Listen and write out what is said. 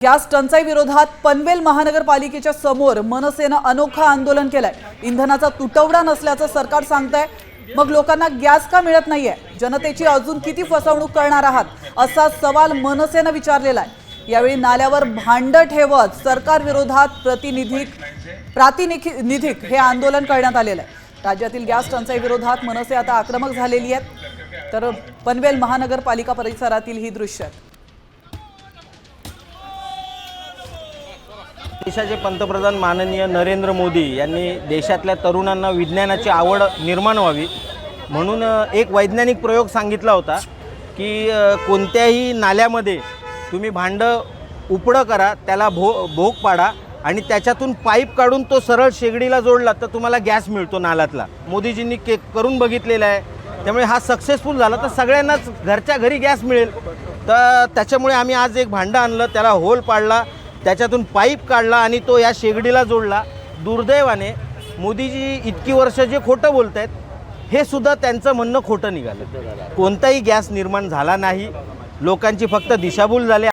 Gas टंचाई विरोधात पनवेल महानगरपालिकेच्या समोर मनसेनं अनोखं आंदोलन केलंय। इंधनाचा तुटवडा नसल्याचं सरकार सांगतंय, मग लोकांना गॅस का मिळत नाहीये? जनतेची अजून किती फसवणूक करणार आहात असा सवाल मनसेनं विचारलेला आहे। यावेळी नाल्यावर भांड ठेवत सरकार विरोधात प्रातिनिधिक हे आंदोलन करण्यात आलेलं आहे। राज्यातील गॅस टंचाई विरोधात मनसे आता आक्रमक झालेली आहेत। तर पनवेल महानगरपालिका परिसरातील ही दृश्य आहेत। देशाचे पंतप्रधान माननीय नरेंद्र मोदी यांनी देशातल्या तरुणांना विज्ञानाची आवड निर्माण व्हावी म्हणून एक वैज्ञानिक प्रयोग सांगितला होता की कोणत्याही नाल्यामध्ये तुम्ही भांड उपडं करा, त्याला भोग पाडा आणि त्याच्यातून पाईप काढून तो सरळ शेगडीला जोडला तर तुम्हाला गॅस मिळतो नाल्यातला। मोदीजींनी करून बघितलेला आहे, त्यामुळे हा सक्सेसफुल झाला तर सगळ्यांनाच घरच्या घरी गॅस मिळेल। तर त्याच्यामुळे आम्ही आज एक भांडं आणलं, त्याला होल पाडला, त्याच्यातून पाईप काढला आणि तो या शेगडीला जोडला। दुर्दैवाने मोदीजी इतकी वर्ष जे खोटं बोलत आहेत हे सुद्धा त्यांचं म्हणणं खोटं निघालं। कोणताही गॅस निर्माण झाला नाही, लोकांची फक्त दिशाभूल झाली।